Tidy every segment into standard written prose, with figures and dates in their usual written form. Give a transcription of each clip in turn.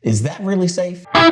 Is that really safe? Hey,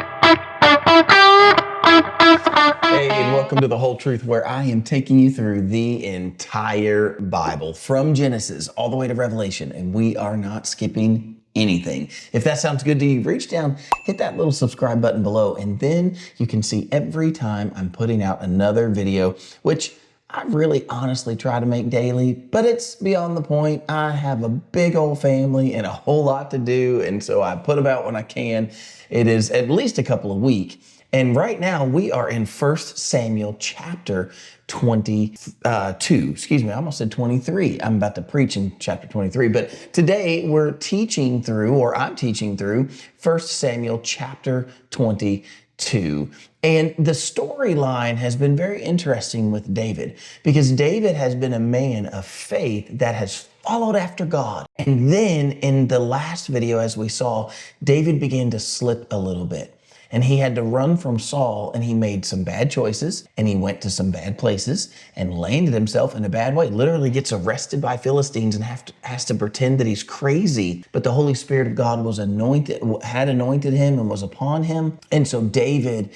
and welcome to The Whole Truth, where I am taking you through the entire Bible from Genesis all the way to Revelation, and we are not skipping anything. If that sounds good to you, reach down, hit that little subscribe button below, and then you can see every time I'm putting out another video, which I really honestly try to make daily, but it's beyond the point. I have a big old family and a whole lot to do, and so I put them out when I can. It is at least a couple a week. And right now we are in 1 Samuel chapter 22. Excuse me, I almost said 23. I'm about to preach in chapter 23. But today we're teaching through, or I'm teaching through, 1 Samuel chapter 22. And the storyline has been very interesting with David, because David has been a man of faith that has followed after God. And then in the last video, as we saw, David began to slip a little bit. And he had to run from Saul, and he made some bad choices, and he went to some bad places and landed himself in a bad way. Literally gets arrested by Philistines and has to pretend that he's crazy. But the Holy Spirit of God was had anointed him and was upon him. And so David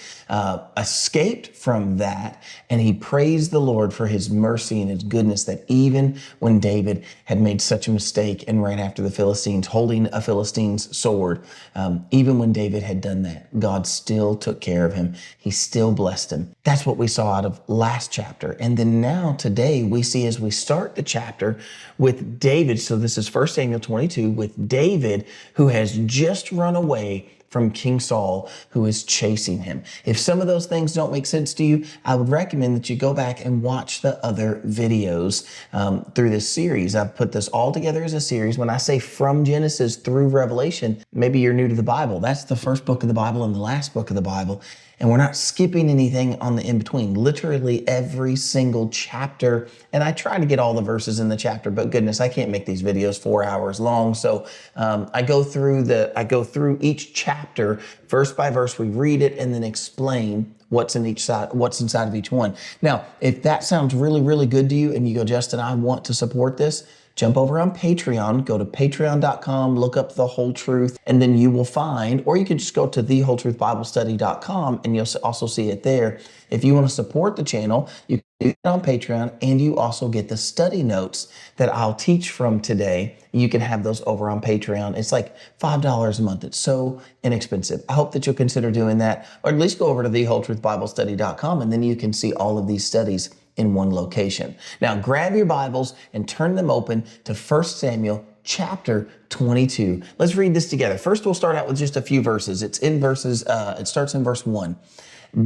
escaped from that, and he praised the Lord for his mercy and his goodness, that even when David had made such a mistake and ran after the Philistines, holding a Philistine's sword, even when David had done that, God still took care of him. He still blessed him. That's what we saw out of last chapter. And then now today we see, as we start the chapter with David. So this is 1 Samuel 22 with David, who has just run away from King Saul, who is chasing him. If some of those things don't make sense to you, I would recommend that you go back and watch the other videos through this series. I've put this all together as a series. When I say from Genesis through Revelation, maybe you're new to the Bible. That's the first book of the Bible and the last book of the Bible. And we're not skipping anything on the in-between. Literally every single chapter. And I try to get all the verses in the chapter, but goodness, I can't make these videos 4 hours long. So I go through each chapter verse by verse. We read it and then explain what's inside of each one. Now, if that sounds really, really good to you and you go, Justin, I want to support this, jump over on Patreon, go to patreon.com, look up The Whole Truth, and then you will find, or you can just go to thewholetruthbiblestudy.com and you'll also see it there. If you want to support the channel, you can do that on Patreon, and you also get the study notes that I'll teach from today. You can have those over on Patreon. It's like $5 a month. It's so inexpensive. I hope that you'll consider doing that, or at least go over to thewholetruthbiblestudy.com, and then you can see all of these studies in one location. Now grab your Bibles and turn them open to 1 Samuel chapter 22. Let's read this together. First, we'll start out with just a few verses. It starts in verse 1.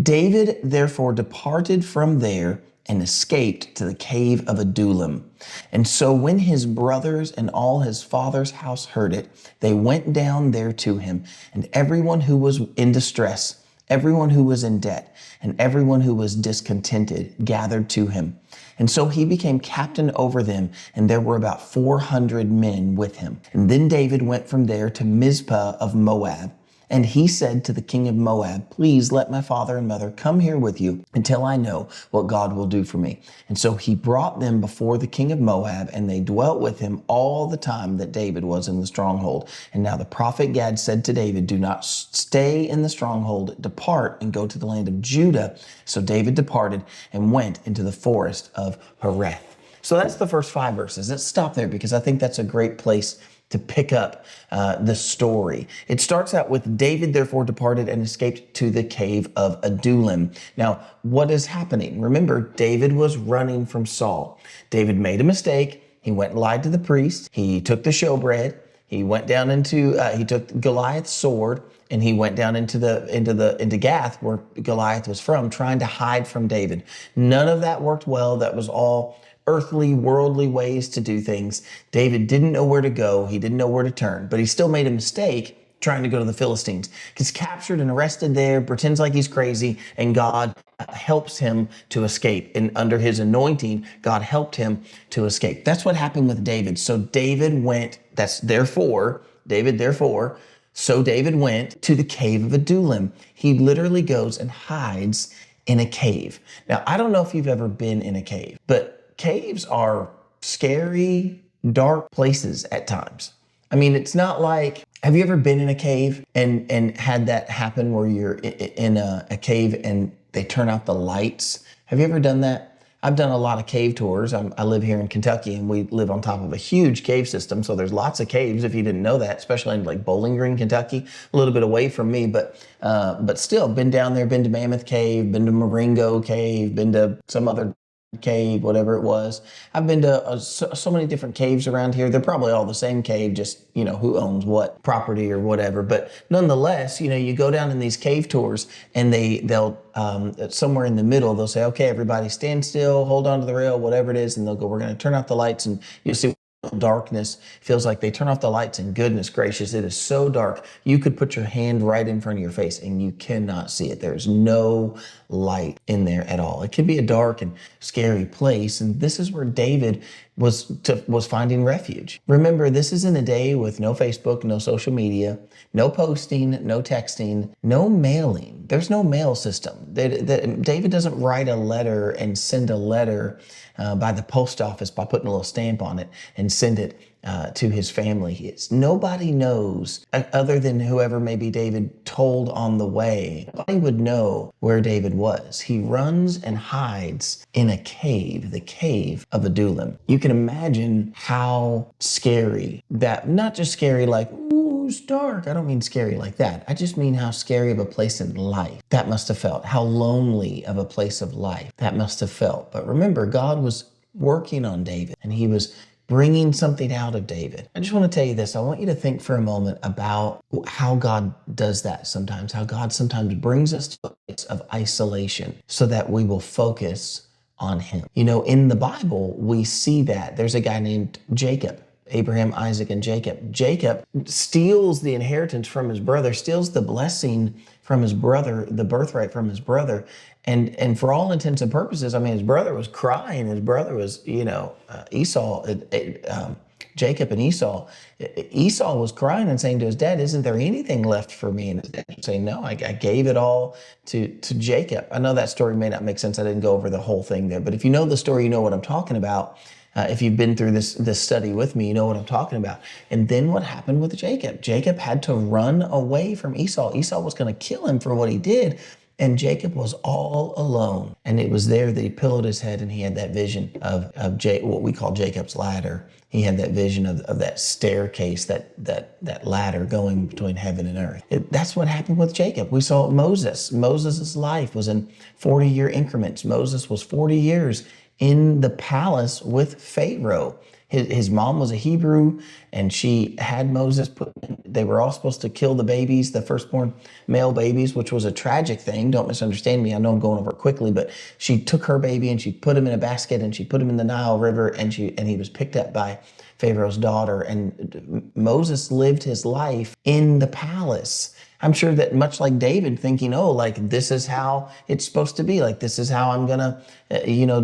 David therefore departed from there and escaped to the cave of Adullam. And so when his brothers and all his father's house heard it, they went down there to him, and everyone who was in distress, everyone who was in debt, and everyone who was discontented gathered to him. And so he became captain over them, and there were about 400 men with him. And then David went from there to Mizpah of Moab. And he said to the king of Moab, please let my father and mother come here with you until I know what God will do for me. And so he brought them before the king of Moab, and they dwelt with him all the time that David was in the stronghold. And now the prophet Gad said to David, do not stay in the stronghold, depart and go to the land of Judah. So David departed and went into the forest of Hereth. So that's the first 5 verses. Let's stop there, because I think that's a great place to pick up the story. It starts out with David therefore departed and escaped to the cave of Adullam. Now, what is happening? Remember, David was running from Saul. David made a mistake. He went and lied to the priest. He took the showbread. He went down he took Goliath's sword, and he went down into Gath, where Goliath was from, trying to hide from David. None of that worked well. That was all earthly, worldly ways to do things. David didn't know where to go. He didn't know where to turn, but he still made a mistake trying to go to the Philistines. Gets captured and arrested there, pretends like he's crazy, and God helps him to escape. And under his anointing, God helped him to escape. That's what happened with David. So David went, so David went to the cave of Adullam. He literally goes and hides in a cave. Now, I don't know if you've ever been in a cave, but caves are scary, dark places at times. I mean, it's not like, have you ever been in a cave and had that happen where you're in a cave and they turn out the lights? Have you ever done that? I've done a lot of cave tours. I live here in Kentucky and we live on top of a huge cave system. So there's lots of caves if you didn't know that, especially in like Bowling Green, Kentucky, a little bit away from me, but still been down there, been to Mammoth Cave, been to Marengo Cave, been to some other cave, whatever it was. I've been to so many different caves around here. They're probably all the same cave, just, who owns what property or whatever. But nonetheless, you go down in these cave tours and they'll somewhere in the middle, they'll say, okay, everybody stand still, hold on to the rail, whatever it is. And they'll go, we're going to turn off the lights, and you'll see darkness. Feels like they turn off the lights, and goodness gracious, it is so dark. You could put your hand right in front of your face and you cannot see it. There's no light in there at all. It can be a dark and scary place. And this is where David was finding refuge. Remember, this is in a day with no Facebook, no social media, no posting, no texting, no mailing. There's no mail system. David doesn't write a letter and send a letter by the post office by putting a little stamp on it and send it to his family. Nobody knows, other than whoever maybe David told on the way. Nobody would know where David was. He runs and hides in a cave, the cave of Adullam. You can imagine how scary that, not just scary like, ooh, it's dark. I don't mean scary like that. I just mean how scary of a place in life that must have felt. How lonely of a place of life that must have felt. But remember, God was working on David and he was bringing something out of David. I just want to tell you this. I want you to think for a moment about how God does that sometimes, how God sometimes brings us to a place of isolation so that we will focus on him. In the Bible, we see that. There's a guy named Jacob. Abraham, Isaac, and Jacob. Jacob steals the inheritance from his brother, steals the blessing from his brother, the birthright from his brother. And for all intents and purposes, I mean, his brother was crying. His brother was, Esau, Jacob and Esau. Esau was crying and saying to his dad, isn't there anything left for me? And his dad was saying, no, I gave it all to Jacob. I know that story may not make sense. I didn't go over the whole thing there. But if you know the story, you know what I'm talking about. If you've been through this study with me, you know what I'm talking about. And then what happened with Jacob? Jacob had to run away from Esau. Esau was going to kill him for what he did. And Jacob was all alone. And it was there that he pillowed his head and he had that vision of what we call Jacob's ladder. He had that vision of that staircase, that ladder going between heaven and earth. That's what happened with Jacob. We saw Moses. Moses' life was in 40-year increments. Moses was 40 years in the palace with Pharaoh. His mom was a Hebrew, and she had Moses they were all supposed to kill the babies, the firstborn male babies, which was a tragic thing. Don't misunderstand me. I know I'm going over it quickly, but she took her baby and she put him in a basket and she put him in the Nile River, and he was picked up by Pharaoh's daughter. And Moses lived his life in the palace. I'm sure that much like David, thinking, this is how it's supposed to be. Like, this is how I'm going to,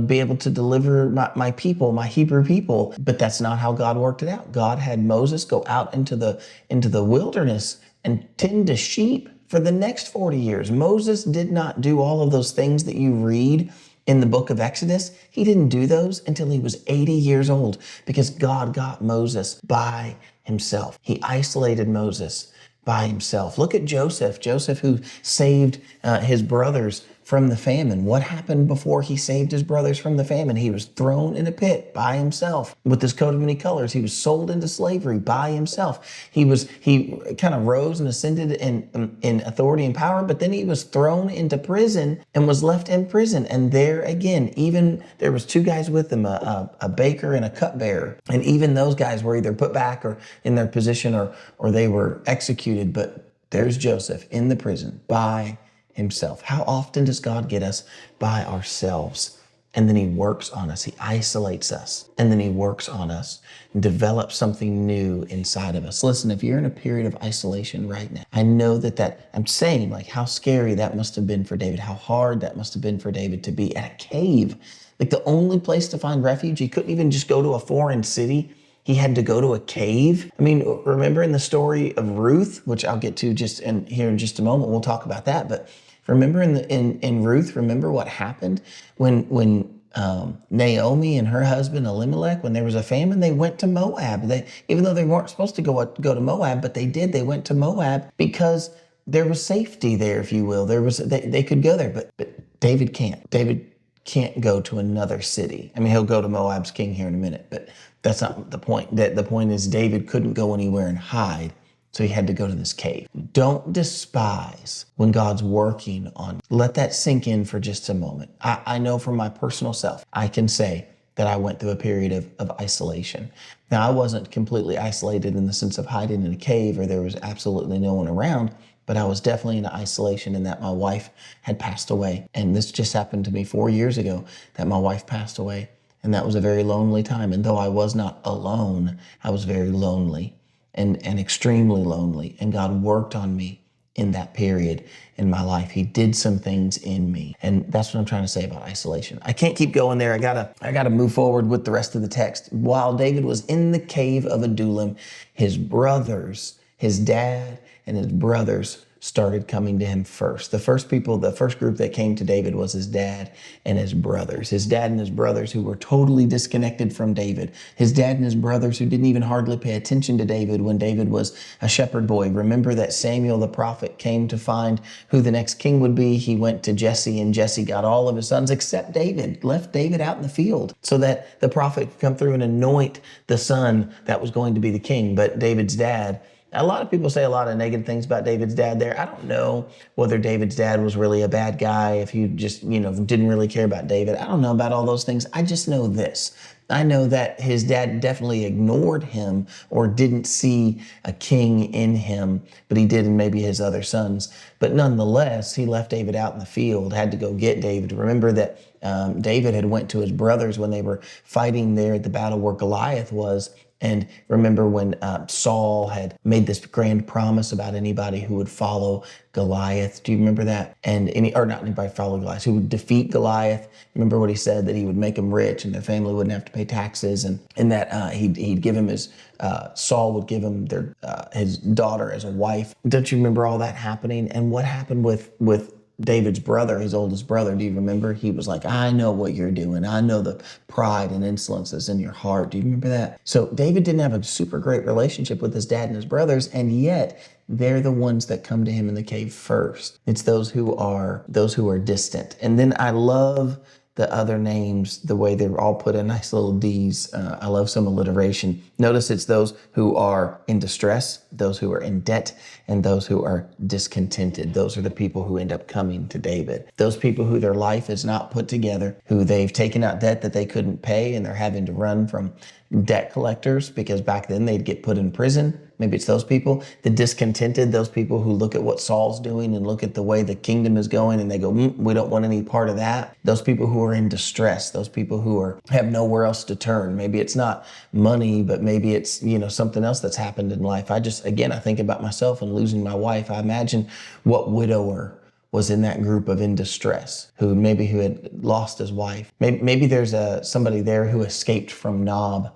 be able to deliver my people, my Hebrew people. But that's not how God worked it out. God had Moses go out into the wilderness and tend to sheep for the next 40 years. Moses did not do all of those things that you read in the book of Exodus. He didn't do those until he was 80 years old, because God got Moses by himself. He isolated Moses by himself. Look at Joseph. Joseph, who saved his brothers from the famine. What happened before he saved his brothers from the famine? He was thrown in a pit by himself with his coat of many colors. He was sold into slavery by himself. He kind of rose and ascended in authority and power, but then he was thrown into prison and was left in prison. And there again, even there was two guys with him, a baker and a cupbearer. And even those guys were either put back or in their position or they were executed. But there's Joseph in the prison by himself. How often does God get us by ourselves? And then he works on us. He isolates us. And then he works on us and develops something new inside of us. Listen, if you're in a period of isolation right now, I know that I'm saying, like, how scary that must have been for David, how hard that must have been for David to be at a cave. Like, the only place to find refuge, he couldn't even just go to a foreign city. He had to go to a cave. I mean, remember in the story of Ruth, which I'll get to here in just a moment, we'll talk about that. But remember in Ruth, remember what happened when Naomi and her husband Elimelech, when there was a famine, they went to Moab. Even though they weren't supposed to go to Moab, but they did. They went to Moab because there was safety there, if you will. They could go there, but David can't. David can't go to another city. I mean, he'll go to Moab's king here in a minute, but that's not the point. The point is David couldn't go anywhere and hide. So he had to go to this cave. Don't despise when God's working on you. Let that sink in for just a moment. I know from my personal self, I can say that I went through a period of isolation. Now, I wasn't completely isolated in the sense of hiding in a cave or there was absolutely no one around, but I was definitely in isolation in that my wife had passed away. And this just happened to me 4 years ago that my wife passed away. And that was a very lonely time. And though I was not alone, I was very lonely and extremely lonely. And God worked on me in that period in my life. He did some things in me. And that's what I'm trying to say about isolation. I can't keep going there. I gotta move forward with the rest of the text. While David was in the cave of Adullam, his brothers, his dad and his brothers started coming to him first. The first group that came to David was his dad and his brothers. His dad and his brothers who were totally disconnected from David. His dad and his brothers who didn't even hardly pay attention to David when David was a shepherd boy. Remember that Samuel the prophet came to find who the next king would be. He went to Jesse and Jesse got all of his sons except David, left David out in the field so that the prophet could come through and anoint the son that was going to be the king. But David's dad, a lot of people say a lot of negative things about David's dad there. I don't know whether David's dad was really a bad guy, if he just, didn't really care about David. I don't know about all those things. I just know this. I know that his dad definitely ignored him or didn't see a king in him, but he did in maybe his other sons. But nonetheless, he left David out in the field, had to go get David. Remember that David had went to his brothers when they were fighting there at the battle where Goliath was. And remember when Saul had made this grand promise about anybody who would follow Goliath. Do you remember that? Or not anybody follow Goliath, who would defeat Goliath. Remember what he said, that he would make them rich and their family wouldn't have to pay taxes, and that he'd give him Saul would give him his daughter as a wife. Don't you remember all that happening? And what happened with David's brother, his oldest brother, do you remember? He was like, I know what you're doing. I know the pride and insolence that's in your heart. Do you remember that? So David didn't have a super great relationship with his dad and his brothers, and yet they're the ones that come to him in the cave first. It's those who are distant. And then I love the other names, the way they're all put in nice little D's. I love some alliteration. Notice it's those who are in distress, those who are in debt, and those who are discontented. Those are the people who end up coming to David. Those people who their life is not put together, who they've taken out debt that they couldn't pay, and they're having to run from debt collectors because back then they'd get put in prison. Maybe it's those people. The discontented, those people who look at what Saul's doing and look at the way the kingdom is going and they go, we don't want any part of that. Those people who are in distress, those people who have nowhere else to turn. Maybe it's not money, but maybe it's, something else that's happened in life. I think about myself and losing my wife. I imagine what widower was in that group of in distress, who had lost his wife. Maybe there's somebody there who escaped from Nob.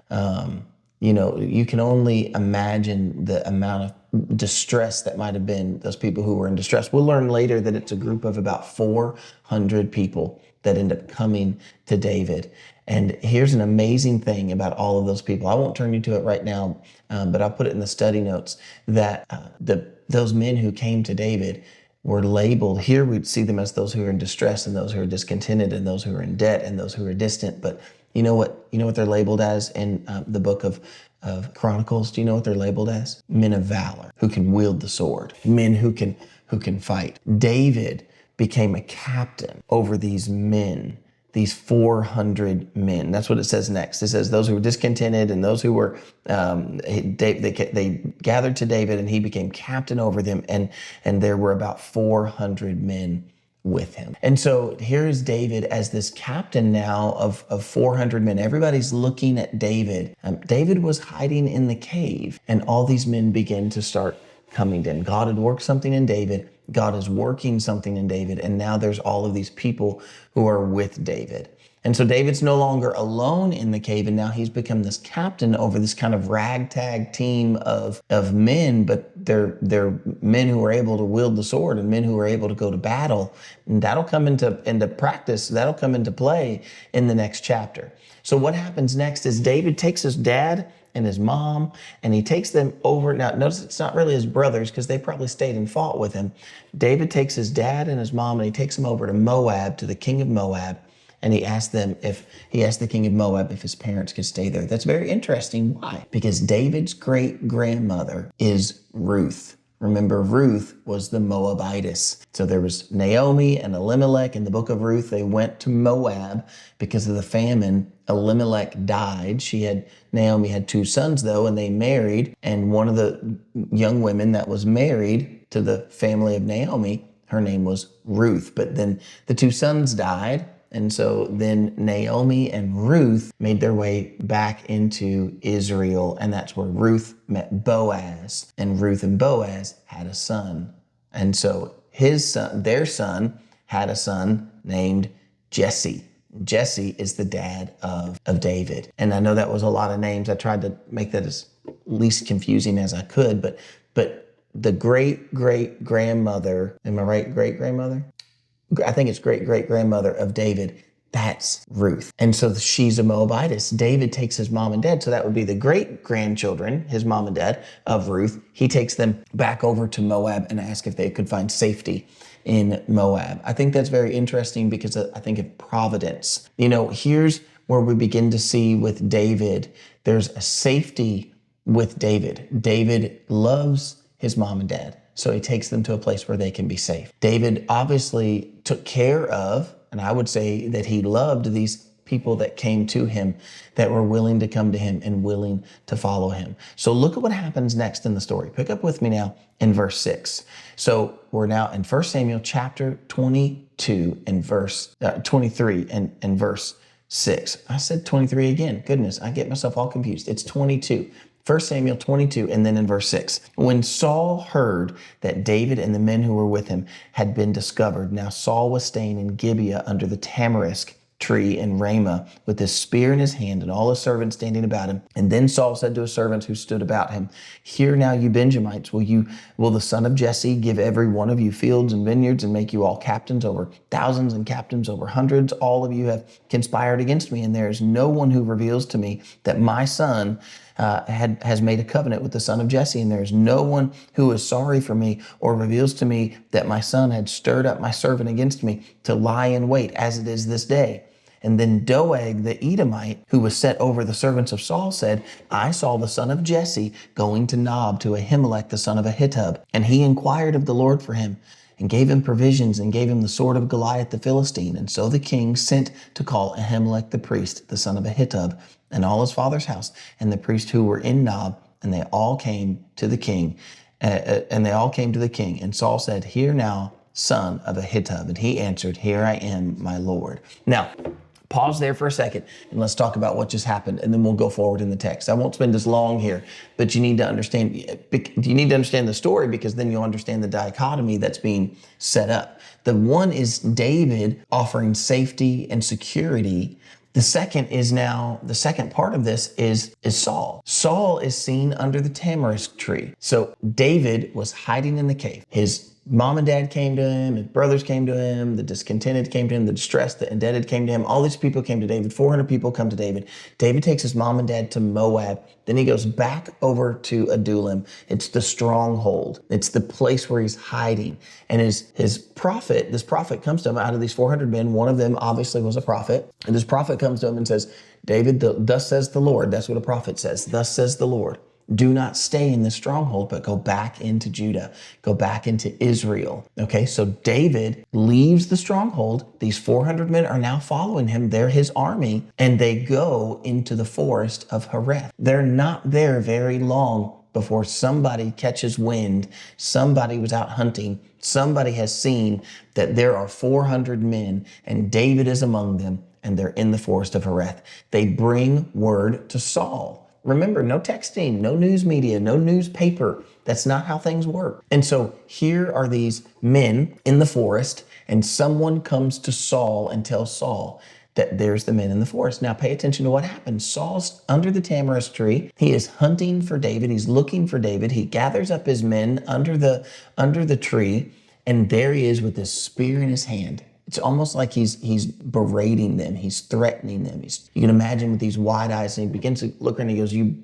You can only imagine the amount of distress that might have been those people who were in distress. We'll learn later that it's a group of about 400 people that end up coming to David. And here's an amazing thing about all of those people. I won't turn you to it right now, but I'll put it in the study notes that those men who came to David were labeled. Here we'd see them as those who are in distress and those who are discontented and those who are in debt and those who are distant. But you know what they're labeled as in the book of Chronicles? Do you know what they're labeled as? Men of valor, who can wield the sword, men who can fight. David became a captain over these men, these 400 men. That's what it says next. It says those who were discontented and those who were, they gathered to David and he became captain over them. And there were about 400 men with him. And so here's David as this captain now of 400 men. Everybody's looking at David. David was hiding in the cave and all these men begin to start coming to him. God had worked something in David. God is working something in David. And now there's all of these people who are with David. And so David's no longer alone in the cave, and now he's become this captain over this kind of ragtag team of men, but they're men who are able to wield the sword and men who are able to go to battle. And that'll come into practice, that'll come into play in the next chapter. So what happens next is David takes his dad and his mom, and he takes them over. Now, notice it's not really his brothers because they probably stayed and fought with him. David takes his dad and his mom, and he takes them over to Moab, to the king of Moab. And he asked the king of Moab if his parents could stay there. That's very interesting. Why? Because David's great grandmother is Ruth. Remember, Ruth was the Moabitess. So there was Naomi and Elimelech in the book of Ruth. They went to Moab because of the famine. Elimelech died. Naomi had 2 sons though, and they married. And one of the young women that was married to the family of Naomi, her name was Ruth. But then the 2 sons died. And so then Naomi and Ruth made their way back into Israel, and that's where Ruth met Boaz, and Ruth and Boaz had a son. And so their son had a son named Jesse. Jesse is the dad of David. And I know that was a lot of names. I tried to make that as least confusing as I could, but the great-great-grandmother, am I right, great-grandmother? I think it's great-great-grandmother of David, that's Ruth. And so she's a Moabitess. David takes his mom and dad, so that would be the great-grandchildren, his mom and dad, of Ruth. He takes them back over to Moab and asks if they could find safety in Moab. I think that's very interesting because I think of providence. Here's where we begin to see with David, there's a safety with David. David loves his mom and dad, so he takes them to a place where they can be safe. David obviously took care of, and I would say that he loved these people that came to him, that were willing to come to him and willing to follow him. So look at what happens next in the story. Pick up with me now in verse 6. So we're now in 1 Samuel chapter 22 and verse 23 and verse 6. I said 23 again. Goodness, I get myself all confused. It's 22. 1 Samuel 22, and then in verse 6. When Saul heard that David and the men who were with him had been discovered, now Saul was staying in Gibeah under the tamarisk tree in Ramah with his spear in his hand and all his servants standing about him. And then Saul said to his servants who stood about him, "Hear now, you Benjamites, will the son of Jesse give every one of you fields and vineyards and make you all captains over thousands and captains over hundreds? All of you have conspired against me, and there is no one who reveals to me that my son has made a covenant with the son of Jesse, and there is no one who is sorry for me or reveals to me that my son had stirred up my servant against me to lie in wait, as it is this day." And then Doeg the Edomite, who was set over the servants of Saul, said, "I saw the son of Jesse going to Nob to Ahimelech the son of Ahitub, and he inquired of the Lord for him, and gave him provisions, and gave him the sword of Goliath the Philistine. And so the king sent to call Ahimelech the priest, the son of Ahitub, and all his father's house, and the priests who were in Nob, and they all came to the king. And Saul said, "Hear now, son of Ahitub." And he answered, "Here I am, my Lord." Now, pause there for a second and let's talk about what just happened, and then we'll go forward in the text. I won't spend as long here, but you need to understand the story, because then you'll understand the dichotomy that's being set up. The one is David offering safety and security. The second part of this is Saul. Saul is seen under the tamarisk tree. So David was hiding in the cave. His mom and dad came to him, his brothers came to him, the discontented came to him, the distressed, the indebted came to him. All these people came to David. 400 people come to David. David takes his mom and dad to Moab. Then he goes back over to Adullam. It's the stronghold. It's the place where he's hiding. And this prophet comes to him out of these 400 men. One of them obviously was a prophet. And this prophet comes to him and says, "David, thus says the Lord." That's what a prophet says. "Thus says the Lord. Do not stay in the stronghold, but go back into Judah. Go back into Israel." Okay, so David leaves the stronghold. These 400 men are now following him. They're his army, and they go into the forest of Hereth. They're not there very long before somebody catches wind. Somebody was out hunting. Somebody has seen that there are 400 men, and David is among them, and they're in the forest of Hereth. They bring word to Saul. Remember, no texting, no news media, no newspaper. That's not how things work. And so here are these men in the forest, and someone comes to Saul and tells Saul that there's the men in the forest. Now pay attention to what happens. Saul's under the tamarisk tree. He is hunting for David. He's looking for David. He gathers up his men under the tree, and there he is with this spear in his hand. It's almost like he's berating them. He's threatening them. You can imagine with these wide eyes, and he begins to look around and he goes, you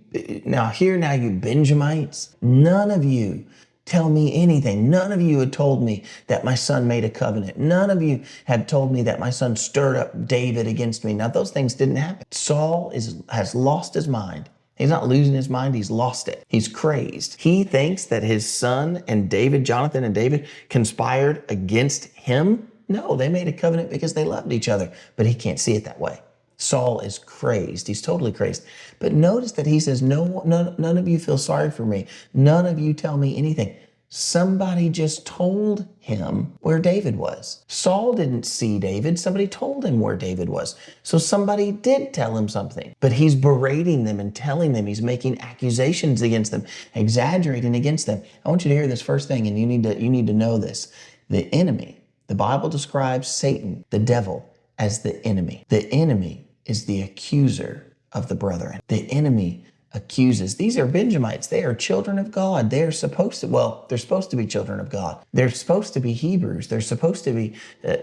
Benjamites, none of you tell me anything. None of you had told me that my son made a covenant. None of you had told me that my son stirred up David against me. Now, those things didn't happen. Saul has lost his mind. He's not losing his mind. He's lost it. He's crazed. He thinks that his son and David, Jonathan and David, conspired against him. No, they made a covenant because they loved each other, but he can't see it that way. Saul is crazed. He's totally crazed. But notice that he says, none of you feel sorry for me. None of you tell me anything. Somebody just told him where David was. Saul didn't see David. Somebody told him where David was. So somebody did tell him something, but he's berating them and telling them. He's making accusations against them, exaggerating against them. I want you to hear this first thing, and you need to know this. The enemy, the Bible describes Satan, the devil, as the enemy. The enemy is the accuser of the brethren. The enemy accuses. These are Benjamites. They are children of God. They're supposed to be children of God. They're supposed to be Hebrews. They're supposed to be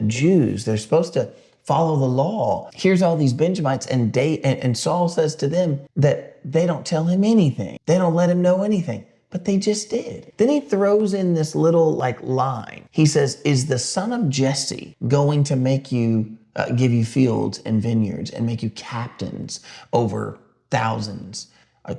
Jews. They're supposed to follow the law. Here's all these Benjamites, and Saul says to them that they don't tell him anything. They don't let him know anything. But they just did. Then he throws in this little line. He says, is the son of Jesse going to make you, give you fields and vineyards and make you captains over thousands,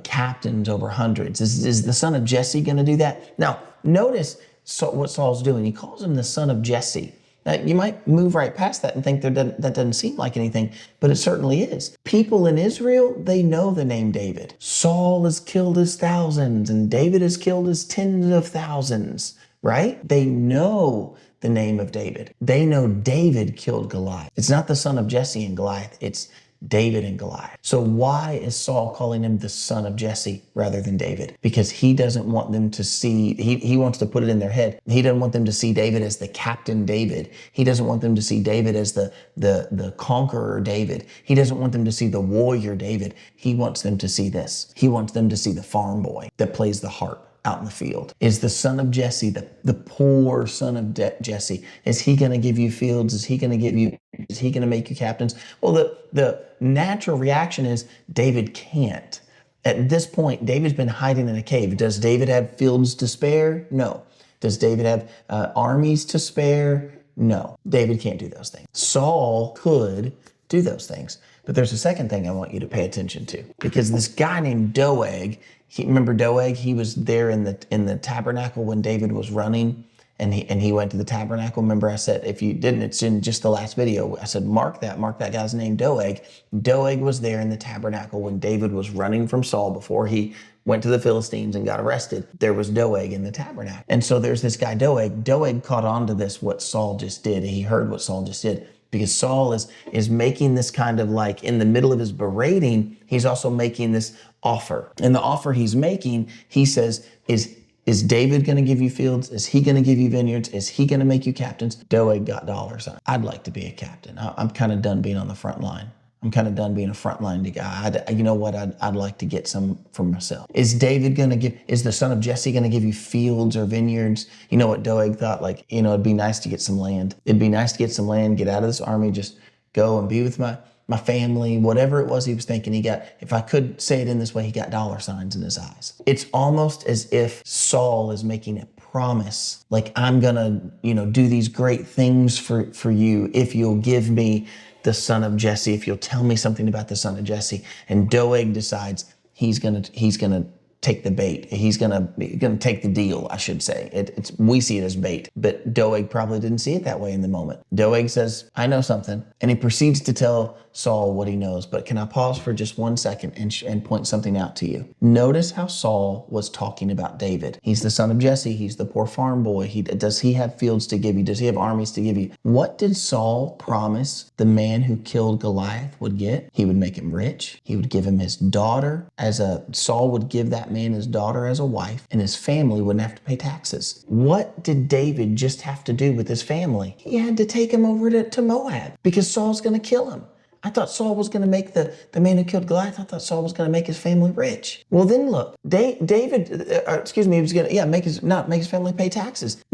captains over hundreds? Is the son of Jesse going to do that? Now, notice what Saul's doing. He calls him the son of Jesse. Now, you might move right past that and think that doesn't seem like anything, but it certainly is. People in Israel, they know the name David. Saul has killed his thousands, and David has killed his tens of thousands, right? They know the name of David. They know David killed Goliath. It's not the son of Jesse and Goliath. It's David and Goliath. So why is Saul calling him the son of Jesse rather than David? Because he doesn't want them to see, he wants to put it in their head. He doesn't want them to see David as the captain David. He doesn't want them to see David as the conqueror David. He doesn't want them to see the warrior David. He wants them to see this. He wants them to see the farm boy that plays the harp out in the field. Is the son of Jesse, the poor son of Jesse, is he going to give you fields? Is he going to make you captains? Well, the natural reaction is David can't. At this point, David's been hiding in a cave. Does David have fields to spare? No. Does David have armies to spare? No. David can't do those things. Saul could do those things. But there's a second thing I want you to pay attention to, because this guy named Doeg, remember Doeg? He was there in the tabernacle when David was running, and he went to the tabernacle. Remember I said, if you didn't, it's in just the last video. I said, mark that guy's name, Doeg. Doeg was there in the tabernacle when David was running from Saul before he went to the Philistines and got arrested. There was Doeg in the tabernacle. And so there's this guy, Doeg. Doeg caught on to this, what Saul just did. He heard what Saul just did. Because Saul is making this kind of in the middle of his berating, he's also making this offer. And the offer he's making, he says, is David going to give you fields? Is he going to give you vineyards? Is he going to make you captains? Doeg got dollars. I'd like to be a captain. I'm kind of done being on the front line. I'm kind of done being a frontline guy. You know what? I'd like to get some for myself. Is the son of Jesse going to give you fields or vineyards? You know what Doeg thought? It'd be nice to get some land. It'd be nice to get some land, get out of this army, just go and be with my family, whatever it was he was thinking. If I could say it in this way, he got dollar signs in his eyes. It's almost as if Saul is making a promise, I'm gonna, do these great things for you if you'll give me the son of Jesse, if you'll tell me something about the son of Jesse. And Doeg decides he's gonna take the bait. He's gonna take the deal, I should say. We see it as bait, but Doeg probably didn't see it that way in the moment. Doeg says, I know something. And he proceeds to tell Saul what he knows. But can I pause for just 1 second and point something out to you? Notice how Saul was talking about David. He's the son of Jesse. He's the poor farm boy. Does he have fields to give you? Does he have armies to give you? What did Saul promise the man who killed Goliath would get? He would make him rich. He would give him his daughter Saul would give that man his daughter as a wife, and his family wouldn't have to pay taxes. What did David just have to do with his family? He had to take him over to Moab because Saul's going to kill him. I thought Saul was going to make the man who killed Goliath, I thought Saul was going to make his family rich. Well, then look, David, he was going to, make his family pay taxes.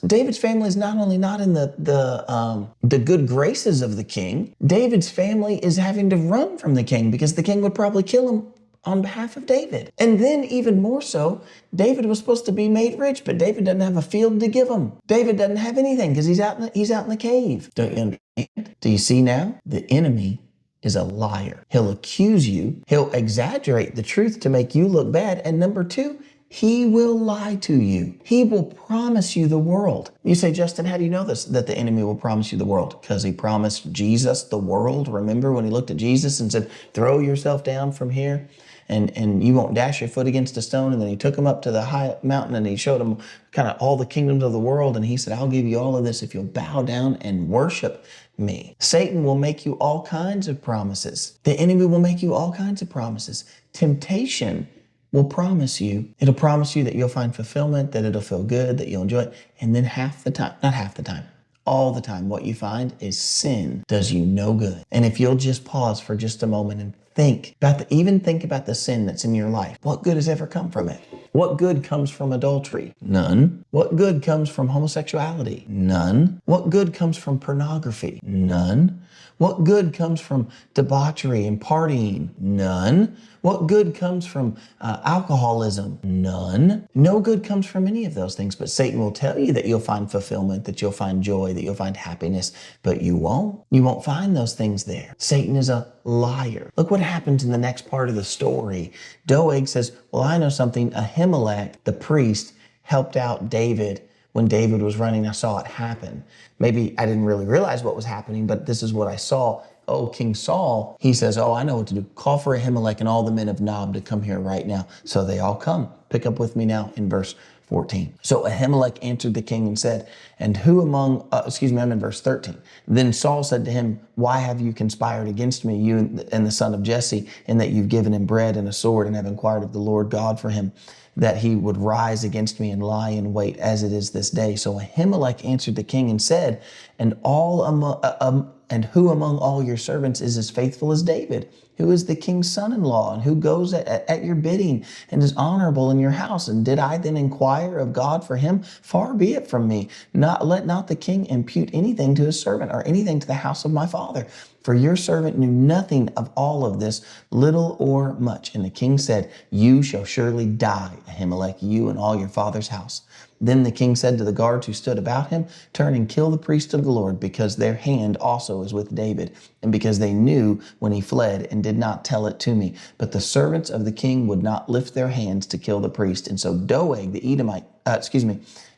David's family is not only not in the good graces of the king, David's family is having to run from the king because the king would probably kill him on behalf of David. And then even more so, David was supposed to be made rich, but David doesn't have a field to give him. David doesn't have anything because he's out in the cave. Don't you understand? Do you see now? The enemy is a liar. He'll accuse you. He'll exaggerate the truth to make you look bad. And number two, he will lie to you. He will promise you the world. You say, Justin, how do you know this, that the enemy will promise you the world? Because he promised Jesus the world. Remember when he looked at Jesus and said, throw yourself down from here and you won't dash your foot against a stone. And then he took him up to the high mountain and he showed him kind of all the kingdoms of the world. And he said, I'll give you all of this if you'll bow down and worship me. Satan will make you all kinds of promises. The enemy will make you all kinds of promises. Temptation will promise you, it'll promise you that you'll find fulfillment, that it'll feel good, that you'll enjoy it. And then all the time, what you find is sin does you no good. And if you'll just pause for just a moment and think about the sin that's in your life, what good has ever come from it? What good comes from adultery? None. What good comes from homosexuality? None. What good comes from pornography? None. What good comes from debauchery and partying? None. What good comes from alcoholism? None. No good comes from any of those things, but Satan will tell you that you'll find fulfillment, that you'll find joy, that you'll find happiness, but you won't. You won't find those things there. Satan is a liar. Look what happens in the next part of the story. Doeg says, well, I know something. Ahimelech, the priest, helped out David when David was running. I saw it happen. Maybe I didn't really realize what was happening, but this is what I saw. Oh, King Saul, he says, oh, I know what to do. Call for Ahimelech and all the men of Nob to come here right now. So they all come. Pick up with me now in verse 14. So Ahimelech answered the king and said, and who among, I'm in verse 13. Then Saul said to him, why have you conspired against me, you and the son of Jesse, in that you've given him bread and a sword and have inquired of the Lord God for him, that he would rise against me and lie in wait as it is this day? So Ahimelech answered the king and said, and who among all your servants is as faithful as David, who is the king's son-in-law, and who goes at your bidding and is honorable in your house? And did I then inquire of God for him? Far be it from me. Let not the king impute anything to his servant or anything to the house of my father. For your servant knew nothing of all of this, little or much. And the king said, you shall surely die, Ahimelech, you and all your father's house. Then the king said to the guards who stood about him, turn and kill the priest of the Lord, because their hand also is with David, and because they knew when he fled and did not tell it to me. But the servants of the king would not lift their hands to kill the priest. And so Doeg the Edomite,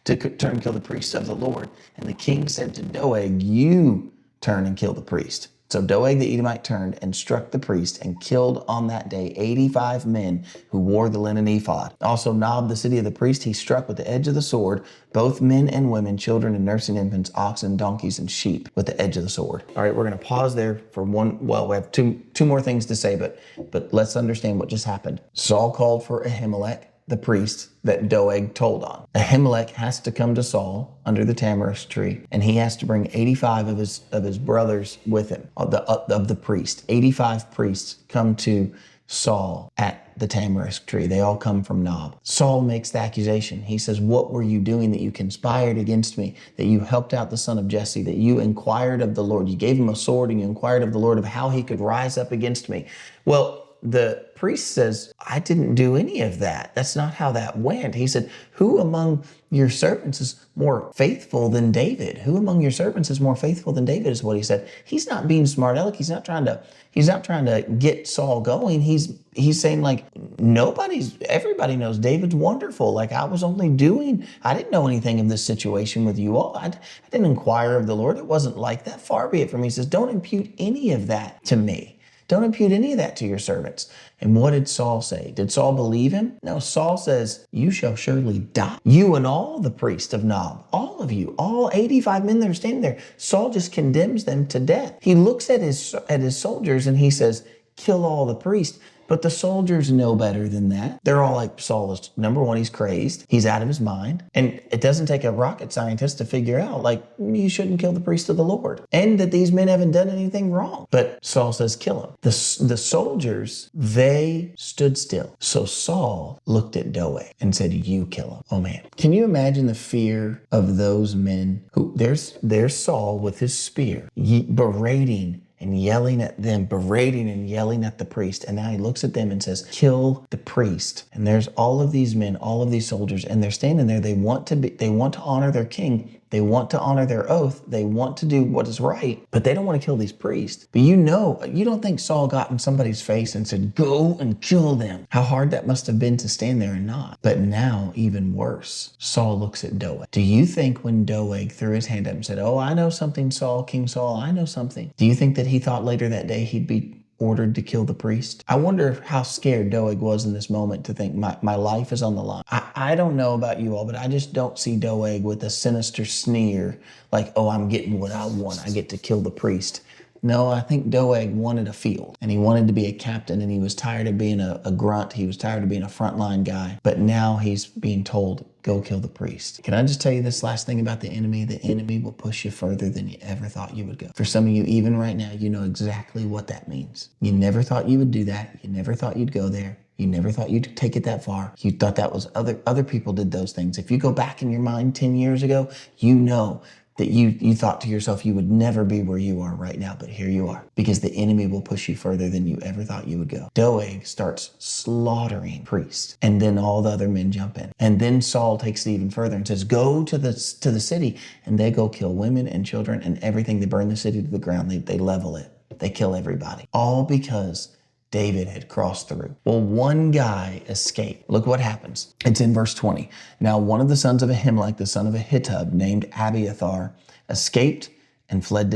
to turn and kill the priest of the Lord. And the king said to Doeg, you turn and kill the priest. So Doeg the Edomite turned and struck the priest and killed on that day 85 men who wore the linen ephod. Also Nob, the city of the priest, he struck with the edge of the sword, both men and women, children and nursing infants, oxen, donkeys, and sheep with the edge of the sword. All right, we're going to pause there for we have two more things to say, but let's understand what just happened. Saul called for Ahimelech, the priest that Doeg told on. Ahimelech has to come to Saul under the tamarisk tree, and he has to bring 85 of his brothers with him, of the priest. 85 priests come to Saul at the tamarisk tree. They all come from Nob. Saul makes the accusation. He says, what were you doing that you conspired against me, that you helped out the son of Jesse, that you inquired of the Lord? You gave him a sword and you inquired of the Lord of how he could rise up against me. Well, the priest says, I didn't do any of that. That's not how that went. He said, who among your servants is more faithful than David? Who among your servants is more faithful than David is what he said. He's not being smart aleck. He's not trying to get Saul going. He's saying like, everybody knows David's wonderful. Like I didn't know anything of this situation with you all. I didn't inquire of the Lord. It wasn't like that. Far be it from me. He says, don't impute any of that to me. Don't impute any of that to your servants. And what did Saul say? Did Saul believe him? No, Saul says, you shall surely die. You and all the priests of Nob, all of you, all 85 men that are standing there. Saul just condemns them to death. He looks at his soldiers and he says, kill all the priests. But the soldiers know better than that. They're all like, Saul is, number one, he's crazed. He's out of his mind. And it doesn't take a rocket scientist to figure out, like, you shouldn't kill the priest of the Lord. And that these men haven't done anything wrong. But Saul says, kill him. The soldiers, they stood still. So Saul looked at Doeg and said, you kill him. Oh man. Can you imagine the fear of those men who, there's Saul with his spear, berating and yelling at them, berating and yelling at the priest. And now he looks at them and says, kill the priest. And there's all of these men, all of these soldiers, and they're standing there. They want to honor their king. They want to honor their oath. They want to do what is right, but they don't want to kill these priests. But you don't think Saul got in somebody's face and said, go and kill them. How hard that must have been to stand there and not. But now, even worse, Saul looks at Doeg. Do you think when Doeg threw his hand up and said, oh, I know something, Saul, King Saul, I know something. Do you think that he thought later that day he'd be ordered to kill the priest? I wonder how scared Doeg was in this moment to think my life is on the line. I don't know about you all, but I just don't see Doeg with a sinister sneer like, oh, I'm getting what I want. I get to kill the priest. No, I think Doeg wanted a field and he wanted to be a captain and he was tired of being a grunt. He was tired of being a frontline guy, but now he's being told, go kill the priest. Can I just tell you this last thing about the enemy? The enemy will push you further than you ever thought you would go. For some of you, even right now, you know exactly what that means. You never thought you would do that. You never thought you'd go there. You never thought you'd take it that far. You thought that was other people did those things. If you go back in your mind 10 years ago, you know that you thought to yourself you would never be where you are right now, but here you are, because the enemy will push you further than you ever thought you would go. Doeg starts slaughtering priests, and then all the other men jump in. And then Saul takes it even further and says, go to the city, and they go kill women and children and everything. They burn the city to the ground. They level it. They kill everybody. All because David had crossed through. Well, one guy escaped. Look what happens. It's in verse 20. Now, one of the sons of Ahimelech, the son of Ahitub, named Abiathar, escaped and fled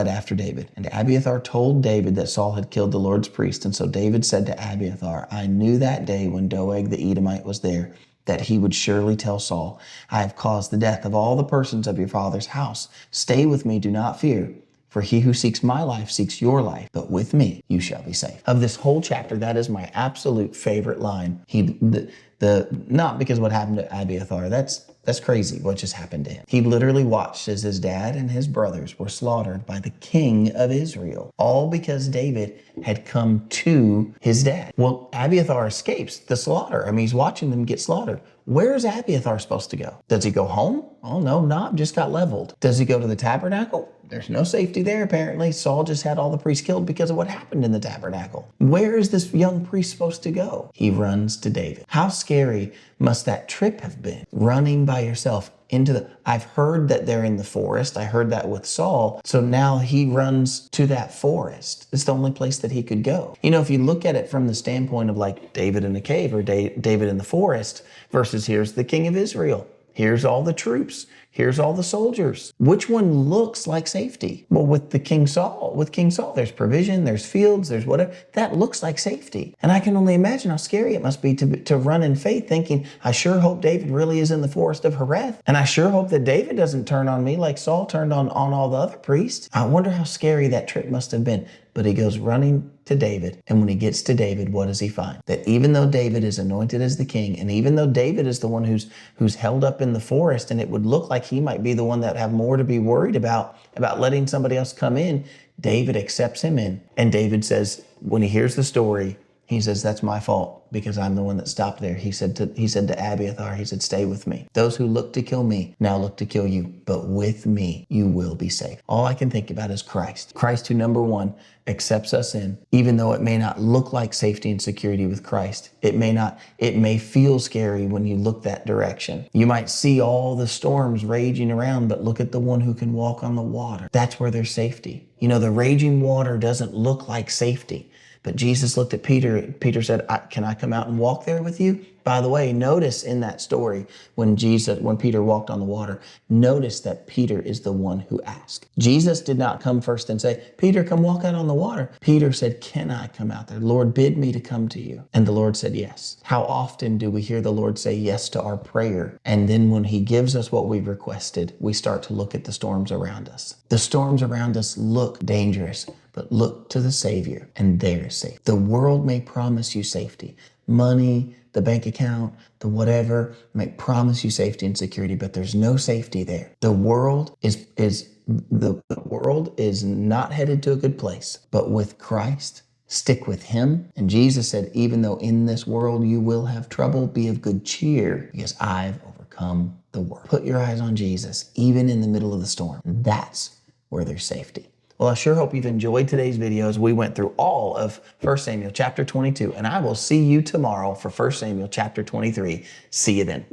after David. And Abiathar told David that Saul had killed the Lord's priest. And so David said to Abiathar, I knew that day when Doeg the Edomite was there, that he would surely tell Saul, I have caused the death of all the persons of your father's house. Stay with me, do not fear. For he who seeks my life seeks your life, but with me you shall be safe. Of this whole chapter, that is my absolute favorite line. Not because what happened to Abiathar, that's crazy what just happened to him. He literally watched as his dad and his brothers were slaughtered by the king of Israel, all because David had come to his dad. Well, Abiathar escapes the slaughter. I mean, he's watching them get slaughtered. Where is Abiathar supposed to go? Does he go home? Oh no, Nob just got leveled. Does he go to the tabernacle? There's no safety there apparently. Saul just had all the priests killed because of what happened in the tabernacle. Where is this young priest supposed to go? He runs to David. How scary must that trip have been? Running by yourself I've heard that they're in the forest. I heard that with Saul. So now he runs to that forest. It's the only place that he could go. You know, if you look at it from the standpoint of like David in a cave or David in the forest versus here's the king of Israel. Here's all the troops. Here's all the soldiers. Which one looks like safety? Well, with King Saul, there's provision, there's fields, there's whatever. That looks like safety. And I can only imagine how scary it must be to run in faith thinking, I sure hope David really is in the forest of Hereth. And I sure hope that David doesn't turn on me like Saul turned on all the other priests. I wonder how scary that trip must have been. But he goes running to David. And when he gets to David, what does he find? That even though David is anointed as the king, and even though David is the one who's held up in the forest, and it would look like he might be the one that have more to be worried about letting somebody else come in, David accepts him in. And David says, when he hears the story, He says, that's my fault because I'm the one that stopped there. He said to Abiathar, he said, stay with me. Those who look to kill me now look to kill you, but with me, you will be safe. All I can think about is Christ. Christ who, number one, accepts us in, even though it may not look like safety and security with Christ. It may feel scary when you look that direction. You might see all the storms raging around, but look at the one who can walk on the water. That's where there's safety. You know, the raging water doesn't look like safety. But Jesus looked at Peter. Peter said, can I come out and walk there with you? By the way, notice in that story when Peter walked on the water, notice that Peter is the one who asked. Jesus did not come first and say, Peter, come walk out on the water. Peter said, can I come out there? Lord, bid me to come to you. And the Lord said, yes. How often do we hear the Lord say yes to our prayer? And then when he gives us what we've requested, we start to look at the storms around us. The storms around us look dangerous, but look to the Savior and they're safe. The world may promise you safety. Money, the bank account, the whatever may promise you safety and security, but there's no safety there. The world is not headed to a good place, but with Christ, stick with him. And Jesus said, even though in this world you will have trouble, be of good cheer because I've overcome the world. Put your eyes on Jesus, even in the middle of the storm. That's where there's safety. Well, I sure hope you've enjoyed today's video as we went through all of 1 Samuel chapter 22, and I will see you tomorrow for 1 Samuel chapter 23. See you then.